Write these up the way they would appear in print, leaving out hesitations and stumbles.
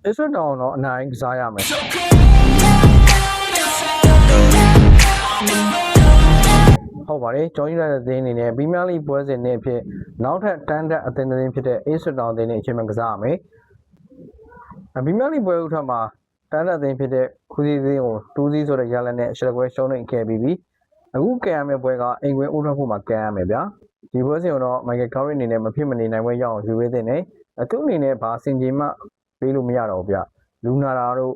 အဆွတ်တောင်တော့အနိုင်ကစားရမယ်ဟုတ်ပါတယ်ကျွန်တော်ရတဲ့သတင်းအနေနဲ့ပရီးမီးယားလိပွဲစဉ်နဲ့ဖြစ်နောက်ထပ်တန်းတက်အသင်းသတင်းဖြစ်တဲ့အဆွတ်တောင်အသင်းနဲ့အချိန်မှကစားရမယ်ပရီးမီးယားလိပွဲဥထမှာတန်းတက်အသင်းဖြစ်တဲ့ခူးစီးသင်းကို2-0ဆိုတဲ့ရလဒ်နဲ့ရှယ်ကွဲရှုံးနေခဲ့ပြီးအခုကံရမယ့်ပွဲကအိမ်ကွင်းဥထဖို့မှာကံရမယ်ဗျာဒီပွဲစဉ်တော့မိုက်ကယ်ကာရီအနေနဲ့မဖြစ်မနေနိုင်ပွဲရအောင်ယူပေးတဲ့နဲ့သူ့အနေနဲ့ဘာစင်ကြေမှပေးလို့မရတော့ဘူးဗျလူနာတာတို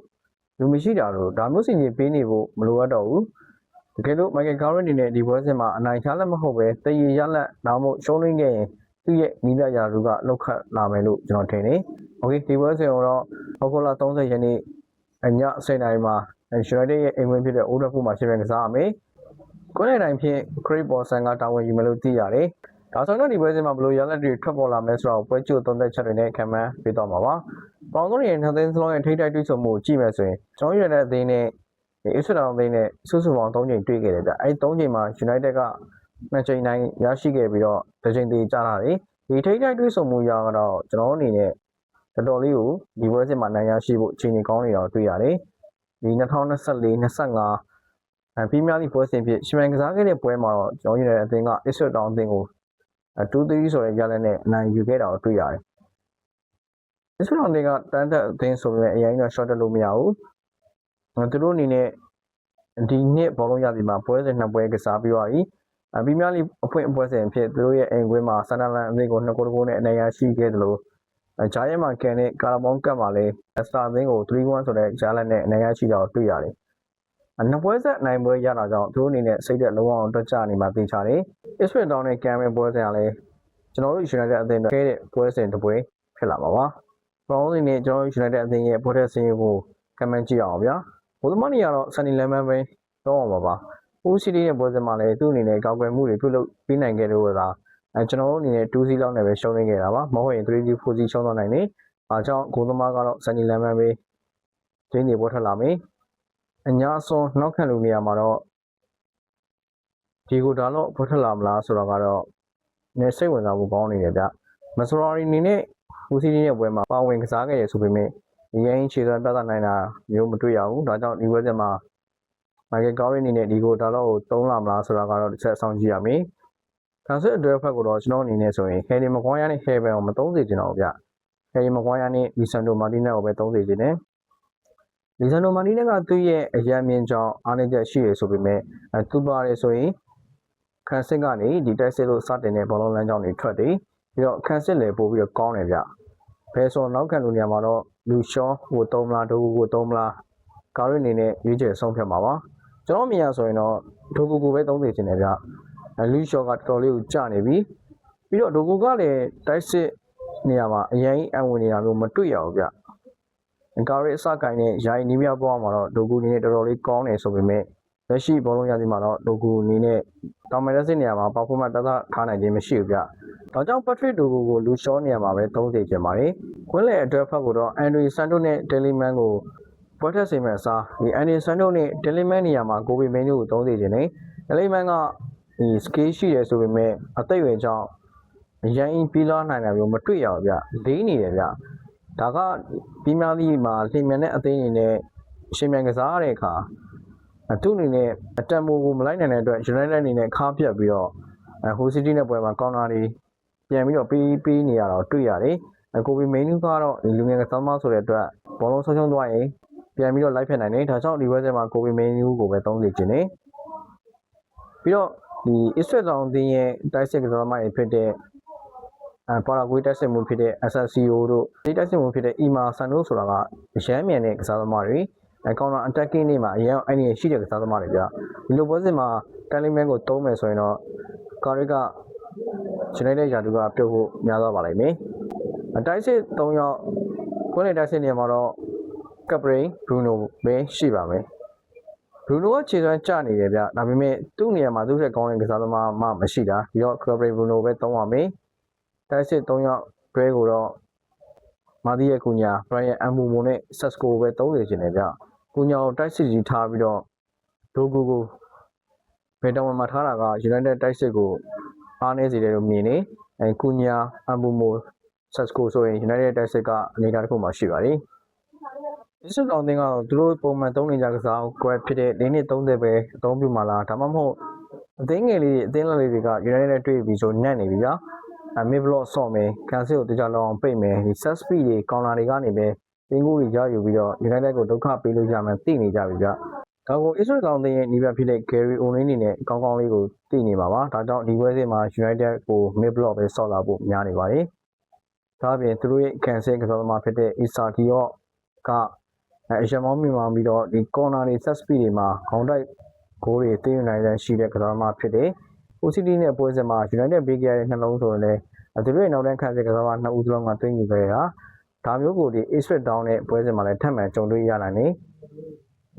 ့လူမရှိတာတို့ဒါမျိုးစင်ကြေပေးနေဖို့မလိုအပ်တော့ဘူးတကယ်လို့မိုက်ကယ်ကာရီအနေနဲ့ဒီပွဲစဉ်မှာအနိုင်ချလက်မဟုတ်ပဲတည်ရလက်နောက်မှရှုံးနေခဲ့ရင်သူ့ရဲ့နီးပြရာလူကလောက်ခတ်လာမယ်လို့ကျွန်တော်ထင်တယ်โอเคဒီပွဲစဉ်တော့အောက်တိုဘာ30ရက်နေ့ည7:00နာရီမှာယူနိုက်တက်ရဲ့အိမ်ဝင်ဖြစ်တဲ့အိုးဒဖို့မှာရှင်းပြကစားရမယ်။ကိုယ်နဲ့တိုင်းဖြင့်ခရစ်ပေါ်ဆန်ကတာဝန်ယူမယ်လို့သိရတယ်။ဒါဆိုတော့ဒီပွဲစဉ်မှာဘယ်လိုရလဒ်တွေထွက်ပေါ်လာမလဲဆိုတော့ပွဲကြိုသုံးသက်ချက်တွေနဲ့ခံမှန်းပေးသွားမှာပါ။ပေါင်စုံရဲ့နှစ်သိန်းစလုံးရဲ့ထိပ်တိုက်တွေ့ဆုံမှုကိုကြည့်မယ်ဆိုရင်ကျွန်တော်ရတဲ့အသင်းနဲ့အစ္စရေးအသင်းနဲ့စုစုပေါင်း3ချိန်တွေ့ခဲ့တယ်ဗျ။အဲဒီ3ချိန်မှာယူနိုက်တက်က2ချိန်နိုင်ရရှိခဲ့ပြီးတော့တစ်ချိန်တည်ကြတာလေ။ဒီထိပ်တိုက်တွေ့ဆုံမှုရတော့ကျွန်တော်အနေနဲ့တော်တော်လေးကိုဒီပွဲစဉ်မှာနိုင်ရရှိဖို့အခြေအနေကောင်းနေတော့တွေ့ရတယ်။ဒီ2024-25ပရီးမီးယားလိပွဲစဉ်ဖြစ်ရှင်မန်ကစားခဲ့တဲ့ပွဲမှာတော့ကျွန်တော်ရတဲ့အသင်းကအစ္စရေးတောင်အသင်းကို2-3ဆိုတဲ့ရလဒ်နဲ့အနိုင်ယူခဲ့တာကိုတွေ့ရတယ်။အစ္စရေးတောင်အသင်းကတန်းတက်အသင်းဆိုပေမဲ့အရင်က short တက်လို့မရဘူး။သူတို့အနေနဲ့ဒီနှစ်ဘောလုံးရသည်မှာပွဲစဉ်2ပွဲကစားပြီးသွားပြီ။ပရီးမီးယားလိအဖွင့်ပွဲစဉ်ဖြစ်သူတို့ရဲ့အိမ်ကွင်းမှာဆန်ဒါလန်အသင်းကို2-0နဲ့အနိုင်ရရှိခဲ့တယ်လို့ဂျာယက်မှာကန်တဲ့ကာရာဘောင်းကပ်မှာလည်းအစတာအသင်းကို3-1ဆိုတဲ့ဂျာလက်နဲ့အနိုင်ရရှိတာကိုတွေ့ရတယ်။နှစ်ပွဲဆက်နိုင်ပွဲရတာကြောင့်သူတို့အနေနဲ့စိတ်သက်လုံးဝတက်ကြနေမှသိချတယ်။အစ္စရေးတောင်နဲ့ကန်မဲ့ပွဲစဉ်ကလည်းကျွန်တော်တို့ယူနိုက်တက်အသင်းတို့ခဲတဲ့ပွဲစဉ်တစ်ပွဲဖြစ်လာမှာပါ။ဘောင်းစဉ်နဲ့ကျွန်တော်ယူနိုက်တက်အသင်းရဲ့ပွဲထက်ဆင်းရဲကိုခံမှန်းကြည့်အောင်ဗျာ။ဘိုးသမားတွေကတော့ဆန်နီလန်မန်ပဲတော့အောင်ပါပါ။ဦးစီးရဲ့ပွဲစဉ်မှာလည်းသူ့အနေနဲ့ကောက်ွယ်မှုတွေပြုလုပ်ပြီးနိုင်ခဲ့လို့သာကျွန်တော်တို့အနေနဲ့2-0လောက်နဲ့ပဲရှုံးနေခဲ့တာပါမဟုတ်ရင်3-4ရှုံးသွားနိုင်တယ်အားကြောင့်ဂိုးသမားကတော့ဆန်နီလန်မန်ပဲကျင်းနေပေါ်ထွက်လာမယ်အညာစွန်နောက်ခံလူနေရာမှာတော့ဒီကိုဒါတော့ပေါ်ထွက်လာမလားဆိုတော့ကတော့နေစိတ်ဝင်စားဖို့ကောင်းနေတယ်ဗျမစရာရီအနေနဲ့ဦးစီးရဲ့ပွဲမှာပါဝင်ကစားခဲ့ရဆိုပေမဲ့ဒီရင်ခြေစွမ်းပြသနိုင်တာမျိုးမတွေ့ရဘူးဒါကြောင့်ဒီပွဲစဉ်မှာမိုက်ကယ်ကာရီအနေနဲ့ဒီကိုဒါတော့ကိုသုံးလာမလားဆိုတာကတော့တစ်ချက်ဆောင်ကြည့်ရမယ်ဒါဆိုအတွက်ဖက်ကိုတော့ကျွန်တော်အနေနဲ့ဆိုရင်ဟယ်ရီမကွန်ယာနဲ့ဟဲဘန်ကိုမသုံးစေချင်တော့ဘူးဗျဟယ်ရီမကွန်ယာနဲ့လီဆန်ဒိုမာတီနက်ကိုပဲသုံးစေချင်တယ်လီဆန်ဒိုမာတီနက်ကသူ့ရဲ့အရန်မြင့်ကြောင်းအားနည်းချက်ရှိရဆိုပေမဲ့သူပါတယ်ဆိုရင်ခန်းစစ်ကနေဒီတိုက်စစ်လို့စတင်တဲ့ဘောလုံးလမ်းကြောင်းတွေထွက်တယ်ပြီးတော့ခန်းစစ်လည်းပို့ပြီးတော့ကောင်းတယ်ဗျဘယ်ဆိုနောက်ခံလူနေရာမှာတော့လူရှောကိုသုံးမလားဒိုကူကိုသုံးမလားကာရီအနေနဲ့ရွေးချယ်ဆုံးဖြတ်မှာပါကျွန်တော်မြင်ရဆိုရင်တော့ဒိုကူကိုပဲသုံးစေချင်တယ်ဗျလူရှော့ကတော်တော်လေးကိုကျနေပြီပြီးတော့ဒိုကိုကလည်းတိုက်စစ်နေရာမှာအရင်အံဝင်နေတာမျိုးမတွေ့ရဘူးဗျကာရီအစကိုင်းနဲ့ယာယီနီးမြပေါ်မှာတော့ဒိုကူအနေနဲ့တော်တော်လေးကောင်းတယ်ဆိုပေမဲ့လက်ရှိဘောလုံးရသည်မှာတော့ဒိုကူအနေနဲ့တောင်မရက်စစ်နေရာမှာပေါ့ဖော်မတ်တသထားနိုင်ခြင်းမရှိဘူးဗျဒါကြောင့်ပက်ထရစ်ဒိုကူကိုလူရှော့နေရာမှာပဲသုံးစေချင်ပါတယ်ခွင်းလေအတွက်ဖက်ကိုတော့အန်ဒရီဆန်တိုနဲ့တယ်လီမန်ကိုပွဲထက်စေမဲ့အစားဒီအန်ဒရီဆန်တိုနဲ့တယ်လီမန်နေရာမှာကိုဗီမင်းတို့ကိုသုံးစေချင်တယ်တယ်လီမန်ကဒီစကေးရှိတယ်ဆိုပေမဲ့အသက်အရွယ်ကြောင့်ရန်အင်းပြီးလာနိုင်တာမျိုးမတွေ့ရဘူးဗျလေးနေတယ်ဗျဒါကပြီးများသည့်မှာလင်မြန်တဲ့အသင်းအနေနဲ့ရှင်မြန်ကစားရတဲ့အခါသူ့အနေနဲ့အတန်မိုးကိုမလိုက်နိုင်တဲ့အတွက်ယူနိုက်တက်အနေနဲ့ခါပြတ်ပြီးတော့ဟိုစီးတီးနဲ့ပွဲမှာကောင်းတာတွေပြန်ပြီးတော့ပေးနေရတော့တွေ့ရတယ်ကိုဗီမင်းနူးကတော့လူငယ်ကစားမဆိုတဲ့အတွက်ဘောလုံးဆုံးရှုံးသွားရင်ပြန်ပြီးတော့လိုက်ဖက်နိုင်တယ်ဒါကြောင့်ဒီပွဲစဉ်မှာကိုဗီမင်းနူးကိုပဲသုံးစေချင်တယ်ပြီးတော့ဒီအစ္စရေးတောင်တင်းရဲ့တိုက်စစ်ကစားသမားတွေဖြစ်တဲ့ပါရာဂွေးတိုက်စစ်မှုဖြစ်တဲ့ SSCO တို့ဒီတိုက်စစ်မှုဖြစ်တဲ့အီမာဆန်တို့ဆိုတာကရမ်းမြန်တဲ့ကစားသမားတွေကောင်တာ attacking တွေမှာအရင်အဲ့ဒီရှိတဲ့ကစားသမားတွေပြဒီလိုပွဲစဉ်မှာတယ်လီမန်ကိုသုံးမယ်ဆိုရင်တော့ကာရီကယူနိုက်တက်ယာတူကပြုတ်ဖို့များသွားပါလိမ့်မယ်တိုက်စစ်3ယောက်ခွင့်လေတိုက်စစ်နေမှာတော့ကပ်ပရိန်ဘရူနိုပဲရှိပါမယ်ဘရူနိုကခြေစွမ်းကျနေတယ်ဗျဒါပေမဲ့သူ့နေရာမှာသူ့ထက်ကောင်းတဲ့ကစားသမားမှမရှိတာပြီးတော့ကပ်ပရိန်ဘရူနိုပဲသုံးပါမယ်တိုက်စစ်3ယောက်တွဲကိုတော့မာဒီရဲ့ကူညာဘရိုင်ယန်အမ်ဘူမိုနဲ့ဆက်စကိုပဲသုံးစေချင်တယ်ဗျကူညာကိုတိုက်စစ်ကြီးထားပြီးတော့ဒိုကူကိုဘယ်တောင်မှာထားတာကယူနိုက်တက်တိုက်စစ်ကိုအားနည်းစေတယ်လို့မြင်နေကူညာအမ်ဘူမိုဆက်စကိုဆိုရင်ယူနိုက်တက်တိုက်စစ်ကအနေအထားတစ်ခုမှရှိပါတယ် စ်တောင်တင်ကတော့သူတို့ပုံမှန်သုံးနေကြကစားကွက်ဖြစ်တဲ့၄နှစ်30ပဲအသုံးပြုမှလားဒါမှမဟုတ်အသိငယ်လေးအသင်းလက်လေးတွေက United နဲ့တွေ့ပြီးဆိုညံ့နေပြီဗျာmid block ဆော့မယ်ကန်စစ်ကိုတရားလောအောင်ပိတ်မယ်ဒီ set speed တွေကောင်လာတွေကနေပဲပင်ကိုတွေရယူပြီးတော့ United ကိုဒုက္ခပေးလို့ရမှန်းသိနေကြပြီဗျာဒါကို Israel တောင်တင်ရဲ့ညီဘက်ဖြစ်တဲ့ Gary O'Neill အနေနဲ့ကောင်းကောင်းလေးကိုသိနေပါပါဒါကြောင့်ဒီပွဲစဉ်မှာ United ကို mid block ပဲဆော့လာဖို့များနေပါတယ်ဒါအပြင်သူတို့ရဲ့ကန်စစ်ကစားသမားဖြစ်တဲ့ Issa Diop ကအရမောင်းမြင်မှပြီးတော့ဒီ corner တွေ set speed တွေမှာခေါင်းတိုက်ဂိုးတွေသိယူနိုင်တဲ့ရှိတဲ့ကစားသမားဖြစ်တယ် OCD နဲ့ပွဲစဉ်မှာ United ပေးခဲ့တဲ့နှလုံးဆိုရင်လည်းသူတို့ရဲ့နောက်တန်းခံစစ်ကစားသမားနှစ်ဦးစလုံးကတွင်းယူခဲ့တာဒါမျိုးကိုဒီ Israel Down နဲ့ပွဲစဉ်မှာလည်းထပ်မံကြုံတွေ့ရနိုင်တယ်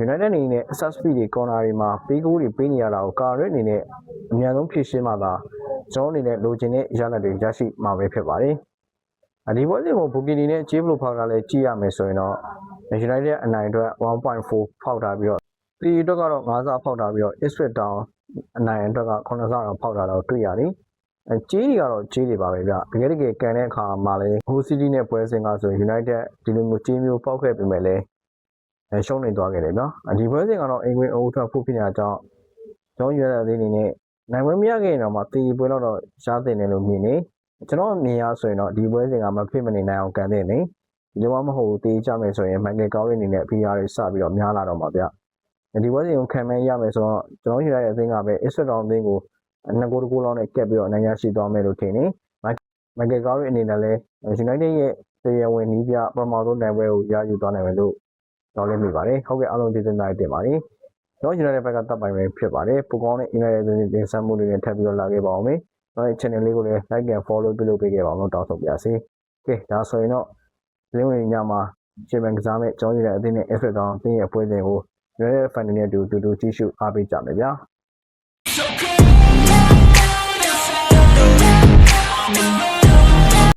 United အနေနဲ့ set speed တွေ corner တွေမှာပေးဂိုးတွေပေးနေရတာကိုကာရစ်အနေနဲ့အများဆုံးဖြည့်ရှင်းမှသာကျွန်တော်အနေနဲ့လိုချင်တဲ့ရလဒ်တွေရရှိမှာပဲဖြစ်ပါတယ်ဒီပွဲစဉ်ကိုဘူကီနီနဲ့ဂျေးဘလိုဖောက်တာလည်းကြည့်ရမယ်ဆိုရင်တော့ United အနိုင်အတွက် 1.4 ဖောက်ထားပြီးတော့ဒီအတွက်ကတော့5ဆဖောက်ထားပြီးတော့ Israel Down အနိုင်အတွက်က9ဆတော့ဖောက်ထားတော့တွေ့ရတယ်ကြေးတွေကတော့ကြေးတွေပါပဲဗျတကယ်ကန်တဲ့အခါမှာလည်း OCD နဲ့ပွဲစဉ်ကဆိုရင် United ဒီလိုမျိုးကြေးမျိုးပေါက်ခဲ့ပေမဲ့လည်းရှုံးနေသွားခဲ့တယ်ဗျဒီပွဲစဉ်ကတော့အင်္ဂလိပ်အုပ်ထွက်ဖို့ဖြစ်နေတာကြောင့်ကျွန်တော်ရွေးရတဲ့အနေနဲ့နိုင်ပွဲမရခဲ့ရင်တော့မှတီပွဲတော့ရှားတင်တယ်လို့မြင်နေကျွန်တော်မြင်ရဆိုရင်တော့ဒီပွဲစဉ်ကမဖြစ်မနေနိုင်အောင်ကန်တဲ့နေဒီလိုမှမဟုတ်တေးကြမယ်ဆိုရင် Michael Carrick အနေနဲ့ PR တွေစပြီးတော့များလာတော့မှာဗျဒီပွဲစဉ်ကိုခံမဲရမယ်ဆိုတော့ကျွန်တော်ရွေးရတဲ့အသင်းကပဲ Israel Down အသင်းကို2ဂိုးလောက်နဲ့ကက်ပြီးတော့နိုင်ရရှိသွားမယ်လို့ထင်နေ Michael Carrick အနေနဲ့လည်း United ရဲ့တရားဝင်နီးပြပထမဆုံးနိုင်ပွဲကိုရယူသွားနိုင်မယ်လို့တော်လည်းမိပါတယ်ဟုတ်ကဲ့အားလုံးကျေးဇူးတင်ပါတယ်ကျွန်တော် United ဘက်ကတပ်ပိုင်ပဲဖြစ်ပါတယ်ပိုကောင်းတဲ့ United အသင်းတင်ဆက်မှုတွေနဲ့ထပ်ပြီးတော့လာခဲ့ပါအောင်မယ်ကျွန်တော်ရဲ့ channel လေးကိုလည်း like and follow ပြုလုပ်ပေးခဲ့ပါအောင်လို့တောင်းဆိုပါရစေကဲဒါဆိုရင်တော့လင်းဝင်ညမှာရှင်မန်ကစားမဲ့ကျွန်တော် United အသင်းနဲ့ Israel Down အသင်းရဲ့ပွဲစဉ်ကို United fan တွေနဲ့အတူကြည့်ရှုအားပေးကြမယ်ဗျာ